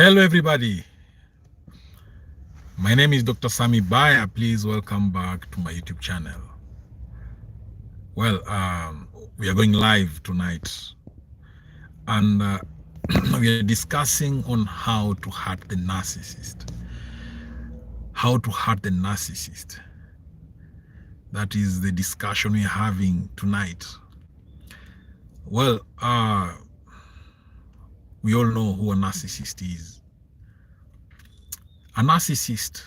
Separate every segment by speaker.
Speaker 1: Hello everybody, my name is Dr. Sammy BAYA. Please welcome back to my YouTube channel. Well, we are going live tonight and we are discussing on how to hurt the narcissist. How to hurt the narcissist. That is the discussion we are having tonight. Well, we all know who a narcissist is. A narcissist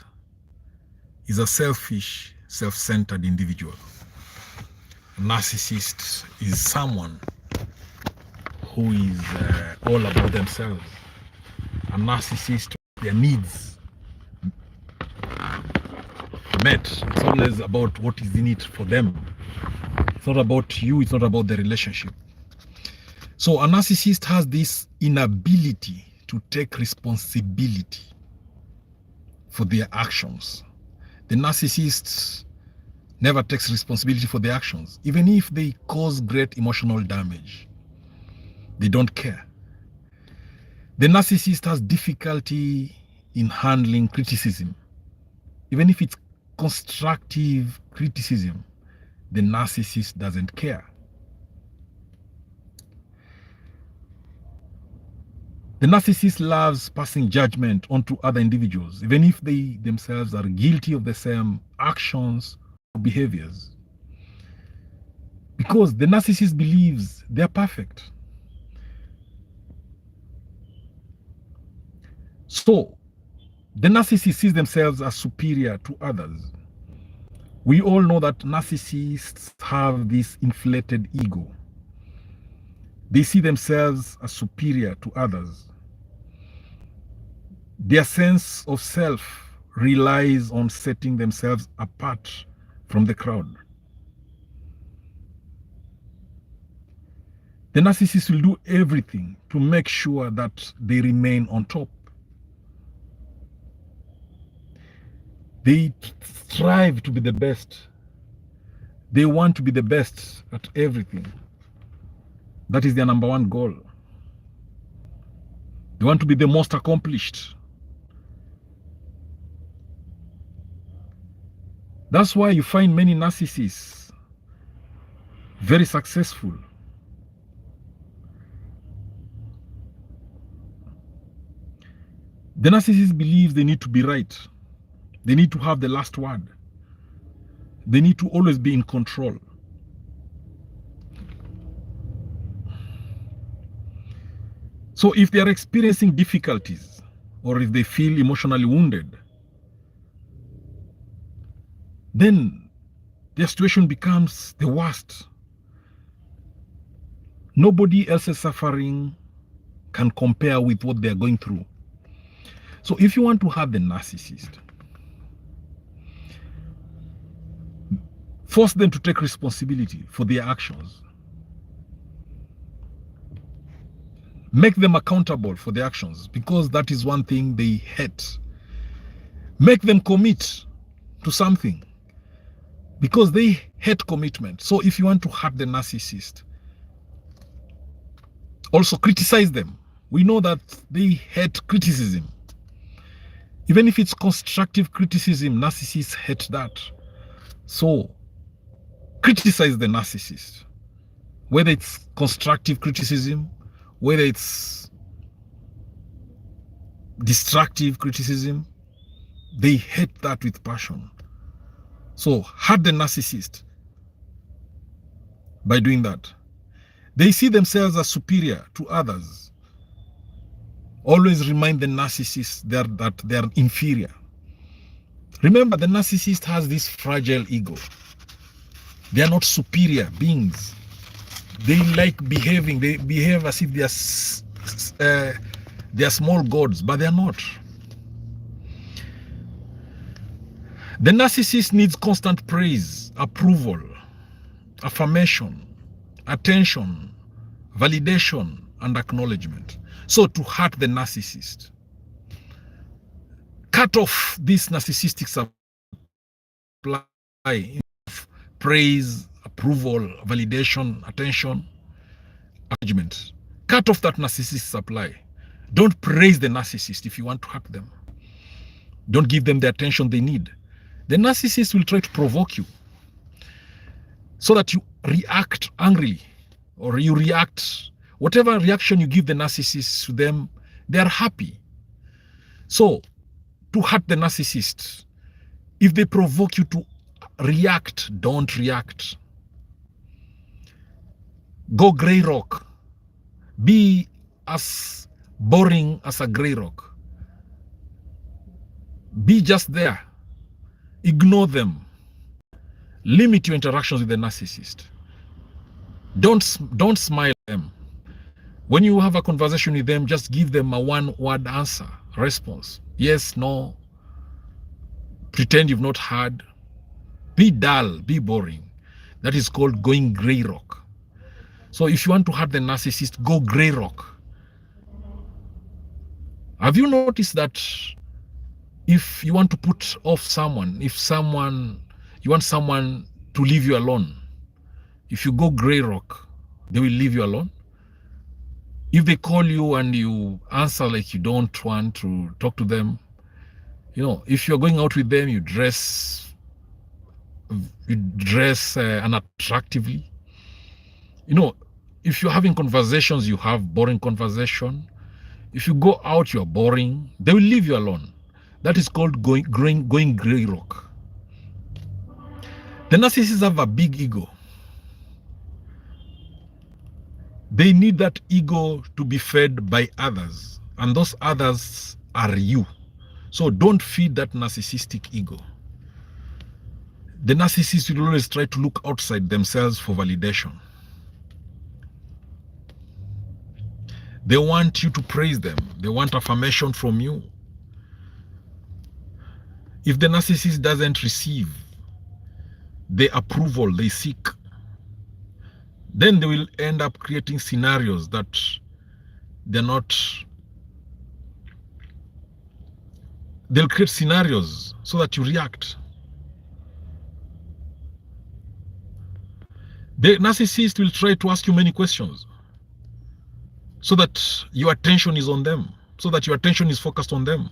Speaker 1: is a selfish, self-centered individual. A narcissist is someone who is all about themselves. A narcissist, their needs met. It's always about what is in it for them. It's not about you, it's not about the relationship. So a narcissist has this inability to take responsibility for their actions. The narcissist never takes responsibility for their actions. Even if they cause great emotional damage, they don't care. The narcissist has difficulty in handling criticism. Even if it's constructive criticism, the narcissist doesn't care. The narcissist loves passing judgment onto other individuals, even if they themselves are guilty of the same actions or behaviors. Because the narcissist believes they are perfect. So, the narcissist sees themselves as superior to others. We all know that narcissists have this inflated ego. They see themselves as superior to others. Their sense of self relies on setting themselves apart from the crowd. The narcissist will do everything to make sure that they remain on top. They strive to be the best. They want to be the best at everything. That is their number one goal. They want to be the most accomplished. That's why you find many narcissists very successful. The narcissist believes they need to be right. They need to have the last word. They need to always be in control. So if they are experiencing difficulties or if they feel emotionally wounded, then their situation becomes the worst. Nobody else's suffering can compare with what they are going through. So if you want to have the narcissist, force them to take responsibility for their actions. Make them accountable for their actions, because that is one thing they hate. Make them commit to something, because they hate commitment. So if you want to hurt the narcissist, also criticize them. We know that they hate criticism. Even if it's constructive criticism, narcissists hate that. So criticize the narcissist, whether it's constructive criticism, whether it's destructive criticism. They hate that with passion. So hurt the narcissist by doing that. They see themselves as superior to others. Always remind the narcissist that they are inferior. Remember, the narcissist has this fragile ego. They are not superior beings. They like behaving. They behave as if they are small gods, but they are not. The narcissist needs constant praise, approval, affirmation, attention, validation, and acknowledgement. So to hurt the narcissist, cut off this narcissistic supply of praise, approval, validation, attention, acknowledgement. Cut off that narcissistic supply. Don't praise the narcissist if you want to hurt them. Don't give them the attention they need. The narcissist will try to provoke you so that you react angrily, or you react, whatever reaction you give the narcissist to them, they are happy. So, to hurt the narcissist, if they provoke you to react, don't react. Go grey rock. Be as boring as a grey rock. Be just there. Ignore them. Limit your interactions with the narcissist. Don't smile at them. When you have a conversation with them, just give them a one-word answer, response. Yes, no. Pretend you've not heard. Be dull, be boring. That is called going grey rock. So if you want to hurt the narcissist, go grey rock. Have you noticed that if you want to put off someone, you want someone to leave you alone, if you go grey rock, they will leave you alone? If they call you and you answer like you don't want to talk to them, you know, if you're going out with them, you dress unattractively. You know, if you're having conversations, you have boring conversation. If you go out, you're boring. They will leave you alone. That is called going grey rock. The narcissists have a big ego. They need that ego to be fed by others, and those others are you. So don't feed that narcissistic ego. The narcissist will always try to look outside themselves for validation. They want you to praise them. They want affirmation from you. If the narcissist doesn't receive the approval they seek, then they will end up creating scenarios that they're not. They'll create scenarios so that you react. The narcissist will try to ask you many questions so that your attention is on them, so that your attention is focused on them.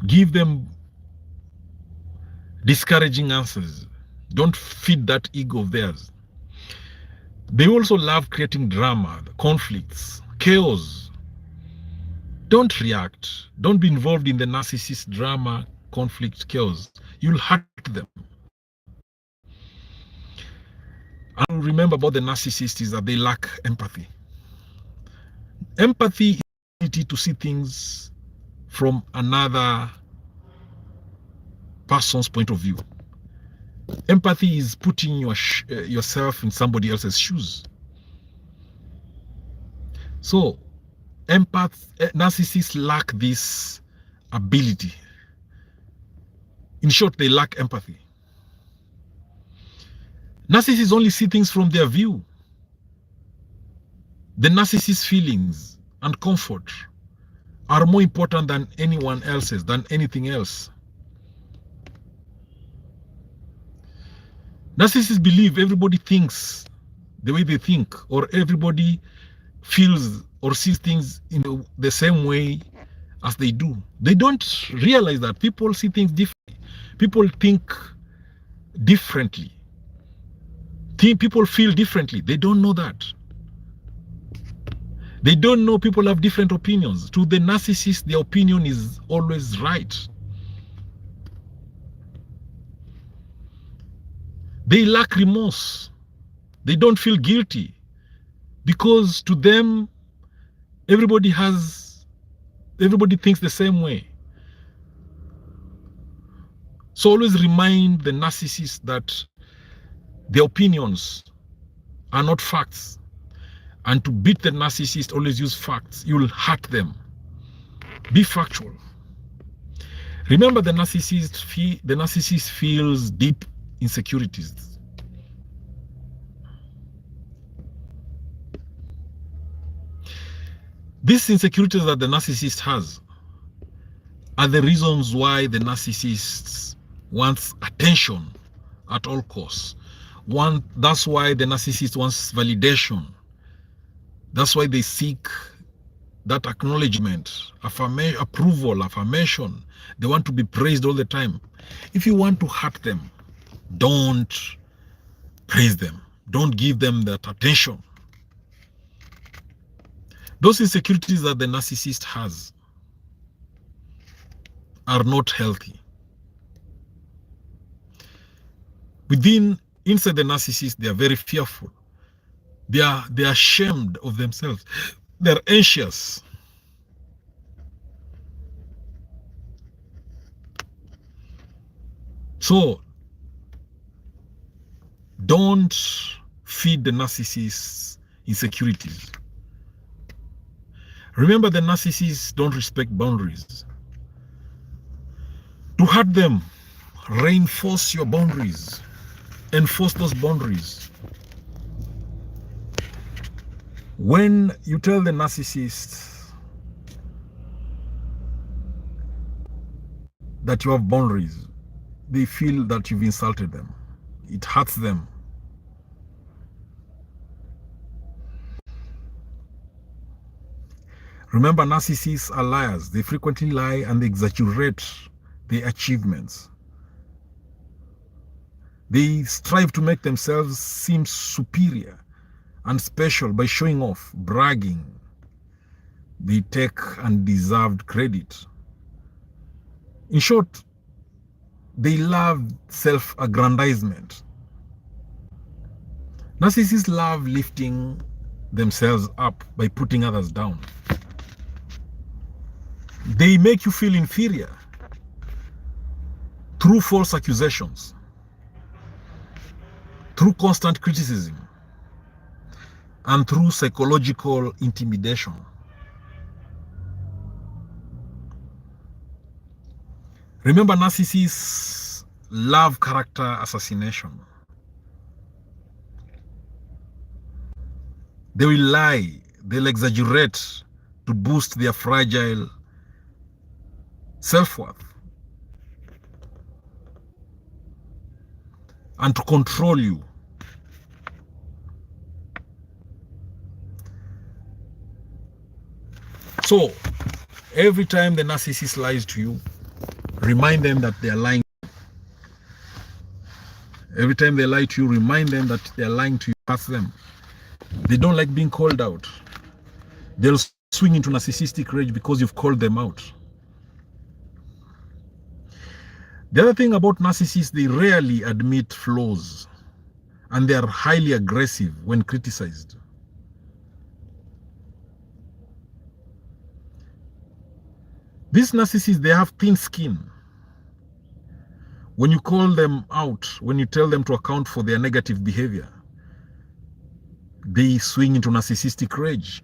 Speaker 1: Give them discouraging answers. Don't feed that ego of theirs. They also love creating drama, conflicts, chaos. Don't react. Don't be involved in the narcissist drama, conflict, chaos. You'll hurt them. And remember about the narcissist is that they lack empathy. Empathy is the ability to see things from another person's point of view. Empathy is putting yourself in somebody else's shoes. So, narcissists lack this ability. In short, they lack empathy. Narcissists only see things from their view. The narcissist's feelings and comfort are more important than anyone else's, than anything else. Narcissists believe everybody thinks the way they think, or everybody feels or sees things in the same way as they do. They don't realize that people see things differently. People think differently. People feel differently. They don't know that. They don't know people have different opinions. To the narcissist, their opinion is always right. They lack remorse. They don't feel guilty because to them, everybody thinks the same way. So always remind the narcissist that their opinions are not facts. And to beat the narcissist, always use facts. You will hurt them. Be factual. Remember, the narcissist feels deep insecurities. These insecurities that the narcissist has are the reasons why the narcissist wants attention at all costs. That's why the narcissist wants validation. That's why they seek that acknowledgement, approval, affirmation. They want to be praised all the time. If you want to hurt them, don't praise them. Don't give them that attention. Those insecurities that the narcissist has are not healthy. Inside the narcissist, they are very fearful. They are ashamed of themselves. They're anxious. So don't feed the narcissist's insecurities. Remember, the narcissists don't respect boundaries. To hurt them, reinforce your boundaries. Enforce those boundaries. When you tell the narcissist that you have boundaries, they feel that you've insulted them. It hurts them. Remember, narcissists are liars. They frequently lie and they exaggerate their achievements. They strive to make themselves seem superior and special by showing off, bragging. They take undeserved credit. In short, they love self-aggrandizement. Narcissists love lifting themselves up by putting others down. They make you feel inferior through false accusations, through constant criticism, and through psychological intimidation. Remember, narcissists love character assassination. They will lie, they'll exaggerate to boost their fragile self-worth and to control you. So, every time the narcissist lies to you, remind them that they are lying. Every time they lie to you, remind them that they are lying to you. Pass them. They don't like being called out. They'll swing into narcissistic rage because you've called them out. The other thing about narcissists, they rarely admit flaws and they are highly aggressive when criticized. These narcissists, they have thin skin. When you call them out, when you tell them to account for their negative behavior, they swing into narcissistic rage.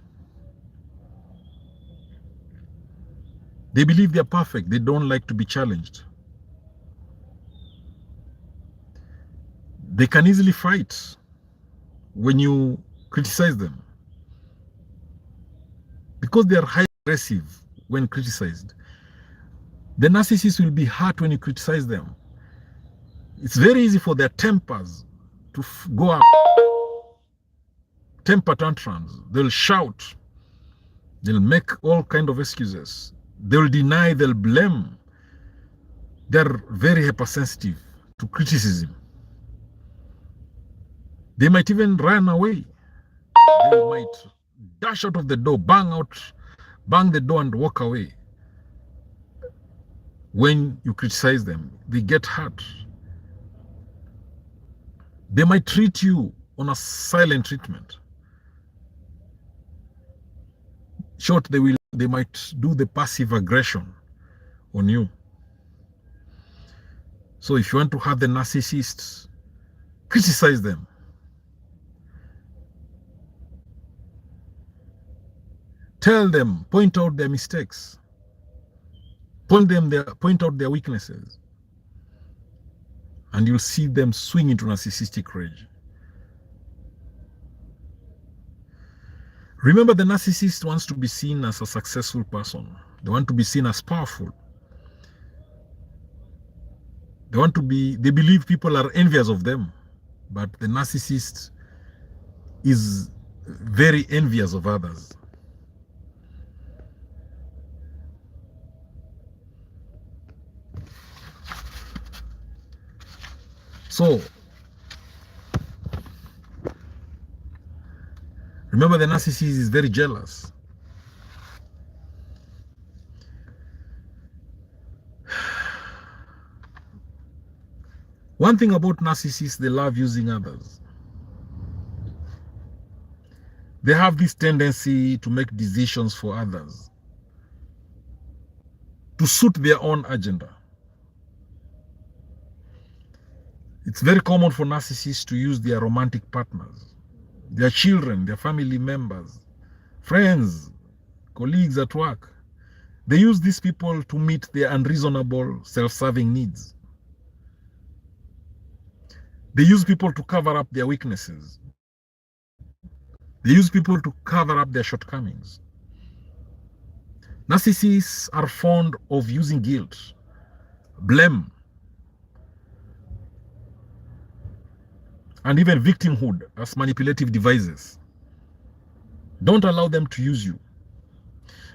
Speaker 1: They believe they're perfect. They don't like to be challenged. They can easily fight when you criticize them because they are highly aggressive when criticized. The narcissist will be hurt when you criticize them. It's very easy for their tempers to go up. Temper tantrums. They'll shout. They'll make all kinds of excuses. They'll deny, they'll blame. They're very hypersensitive to criticism. They might even run away. They might dash out of the door, bang the door and walk away. When you criticize them, they get hurt. They might treat you on a silent treatment. Short, they might do the passive aggression on you. So if you want to have the narcissists, criticize them. Tell them, point out their mistakes. Point out their weaknesses. And you'll see them swing into narcissistic rage. Remember, the narcissist wants to be seen as a successful person. They want to be seen as powerful. They believe people are envious of them. But the narcissist is very envious of others. So, remember, the narcissist is very jealous. One thing about narcissists, they love using others. They have this tendency to make decisions for others, to suit their own agenda. It's very common for narcissists to use their romantic partners, their children, their family members, friends, colleagues at work. They use these people to meet their unreasonable, self-serving needs. They use people to cover up their weaknesses. They use people to cover up their shortcomings. Narcissists are fond of using guilt, blame, and even victimhood as manipulative devices. Don't allow them to use you.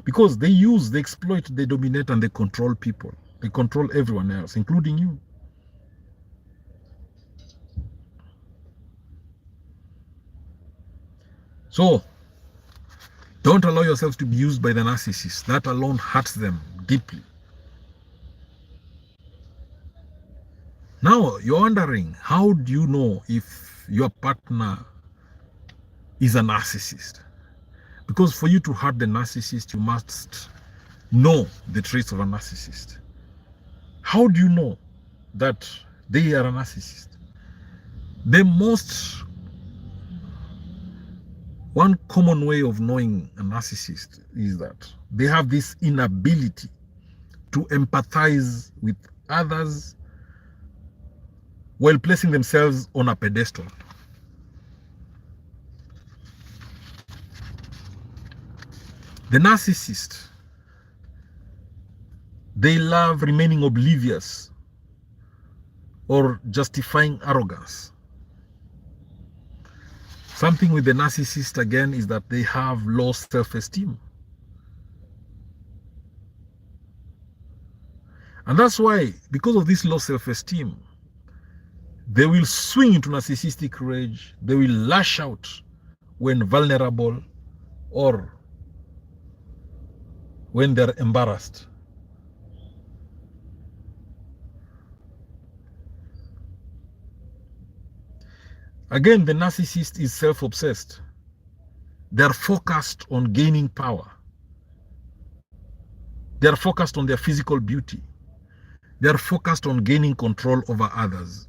Speaker 1: Because they use, they exploit, they dominate, and they control people. They control everyone else, including you. So, don't allow yourselves to be used by the narcissist. That alone hurts them deeply. Now, you're wondering, how do you know if your partner is a narcissist? Because for you to hurt the narcissist, you must know the traits of a narcissist. How do you know that they are a narcissist? One common way of knowing a narcissist is that they have this inability to empathize with others while placing themselves on a pedestal. The narcissist, they love remaining oblivious or justifying arrogance. Something with the narcissist, again, is that they have low self-esteem. And that's why, because of this low self-esteem, they will swing into narcissistic rage. They will lash out when vulnerable or when they're embarrassed. Again, the narcissist is self-obsessed. They're focused on gaining power. They're focused on their physical beauty. They're focused on gaining control over others.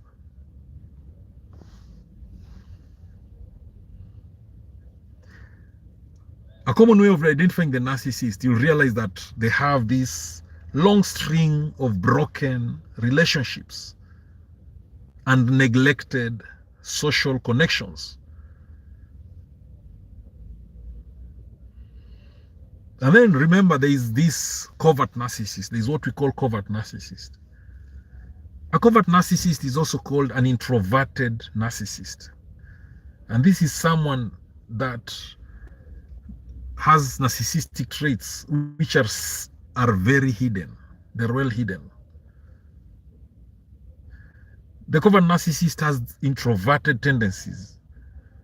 Speaker 1: A common way of identifying the narcissist, you'll realize that they have this long string of broken relationships and neglected social connections. And then remember, there is this covert narcissist. There is what we call covert narcissist. A covert narcissist is also called an introverted narcissist. And this is someone that has narcissistic traits which are very hidden. They're well hidden. The covert narcissist has introverted tendencies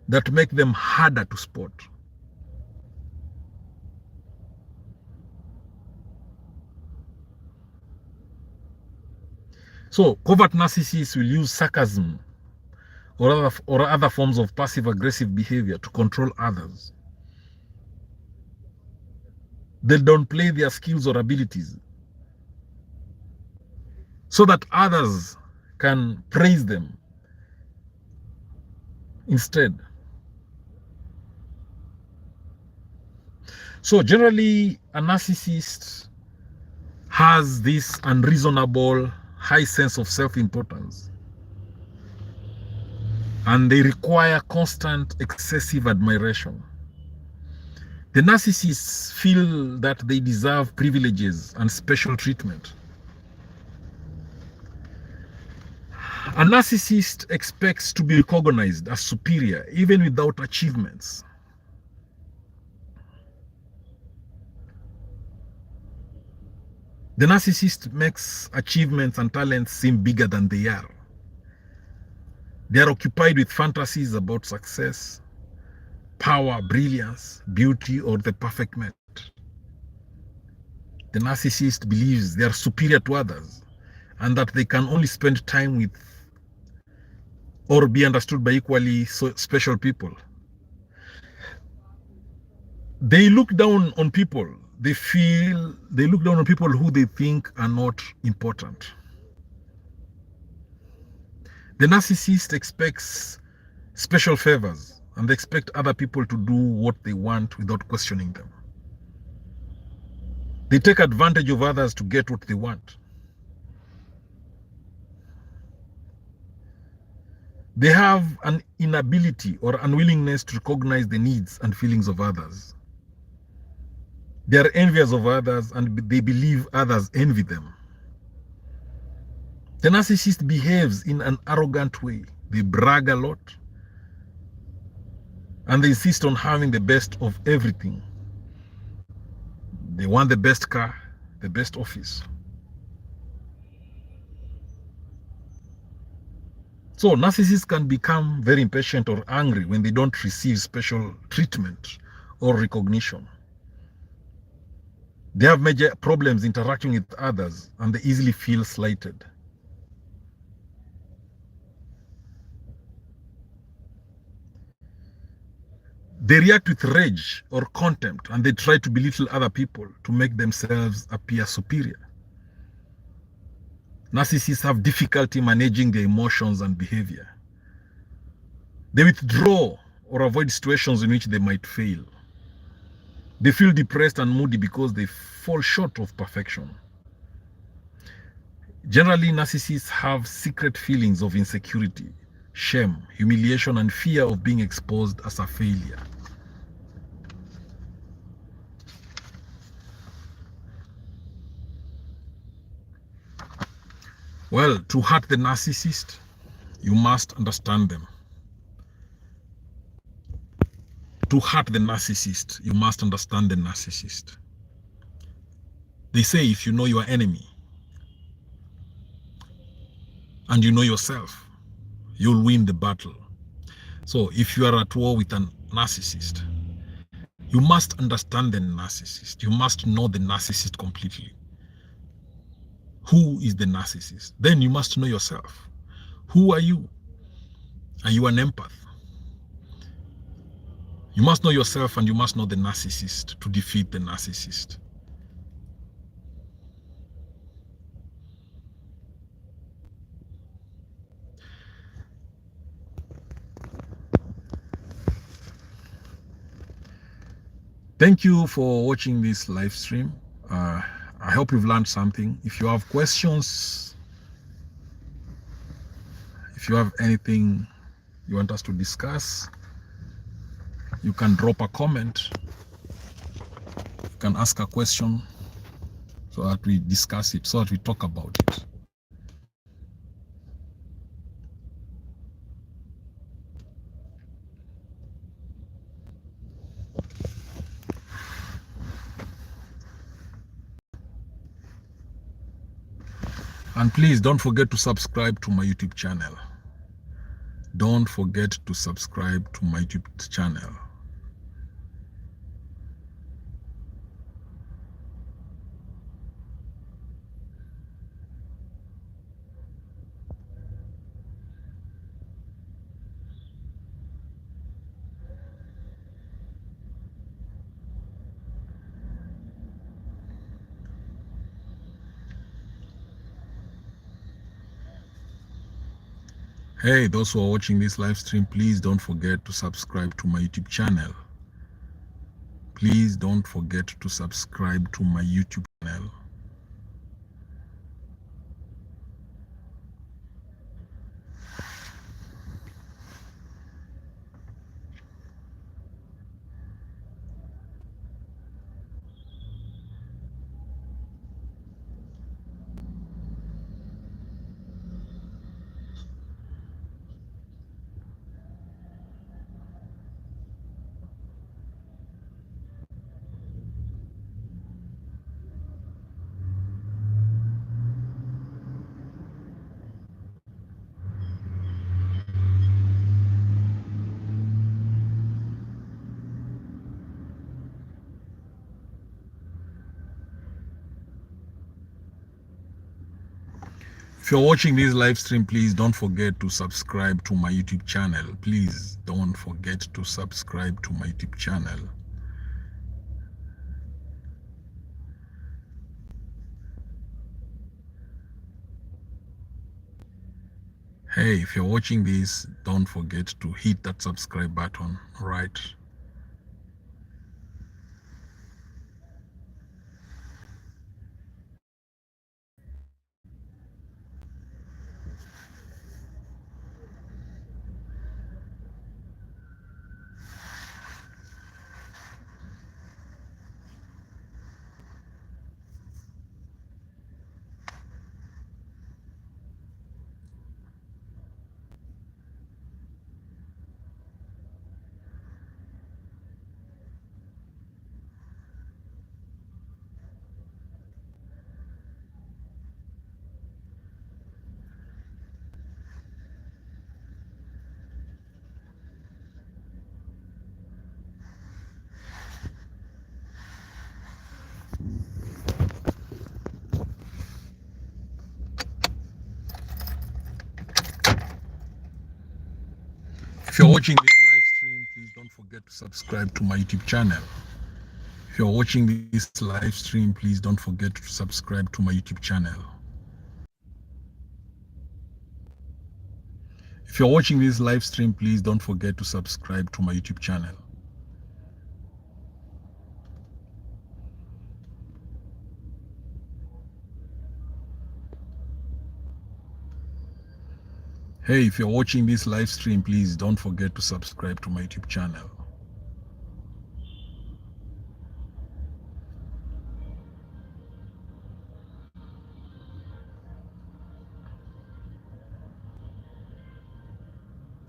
Speaker 1: that make them harder to spot. So, covert narcissists will use sarcasm or other forms of passive-aggressive behavior to control others. They don't play their skills or abilities so that others can praise them instead. So generally, a narcissist has this unreasonable, high sense of self-importance, and they require constant, excessive admiration. The narcissists feel that they deserve privileges and special treatment. A narcissist expects to be recognized as superior even without achievements. The narcissist makes achievements and talents seem bigger than they are. They are occupied with fantasies about success, power, brilliance, beauty, or the perfect mate. The narcissist believes they are superior to others and that they can only spend time with or be understood by equally special people. They look down on people. They look down on people who they think are not important. The narcissist expects special favors and they expect other people to do what they want without questioning them. They take advantage of others to get what they want. They have an inability or unwillingness to recognize the needs and feelings of others. They are envious of others and they believe others envy them. The narcissist behaves in an arrogant way. They brag a lot and they insist on having the best of everything. They want the best car, the best office. So narcissists can become very impatient or angry when they don't receive special treatment or recognition. They have major problems interacting with others and they easily feel slighted. They react with rage or contempt and they try to belittle other people to make themselves appear superior. Narcissists have difficulty managing their emotions and behavior. They withdraw or avoid situations in which they might fail. They feel depressed and moody because they fall short of perfection. Generally, narcissists have secret feelings of insecurity, shame, humiliation, and fear of being exposed as a failure. Well, to hurt the narcissist, you must understand them. To hurt the narcissist, you must understand the narcissist. They say if you know your enemy and you know yourself, you'll win the battle. So if you are at war with a narcissist, you must understand the narcissist. You must know the narcissist completely. Who is the narcissist? Then you must know yourself. Who are you? Are you an empath? You must know yourself and you must know the narcissist to defeat the narcissist. Thank you for watching this live stream. I hope you've learned something. If you have questions, if you have anything you want us to discuss, you can drop a comment. You can ask a question so that we discuss it, so that we talk about it. And please don't forget to subscribe to my YouTube channel. Don't forget to subscribe to my YouTube channel. Hey, those who are watching this live stream, please don't forget to subscribe to my YouTube channel. Please don't forget to subscribe to my YouTube channel. If you're watching this live stream, please don't forget to subscribe to my YouTube channel. Please don't forget to subscribe to my YouTube channel. Hey, if you're watching this, don't forget to hit that subscribe button, all right? If you're watching this live stream, please don't forget to subscribe to my YouTube channel. If you're watching this live stream, please don't forget to subscribe to my YouTube channel. If you're watching this live stream, please don't forget to subscribe to my YouTube channel. Hey, if you're watching this live stream, please don't forget to subscribe to my YouTube channel.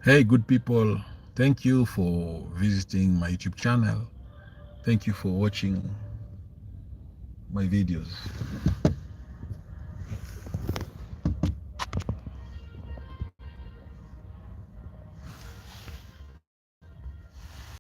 Speaker 1: Hey, good people, thank you for visiting my YouTube channel. Thank you for watching my videos.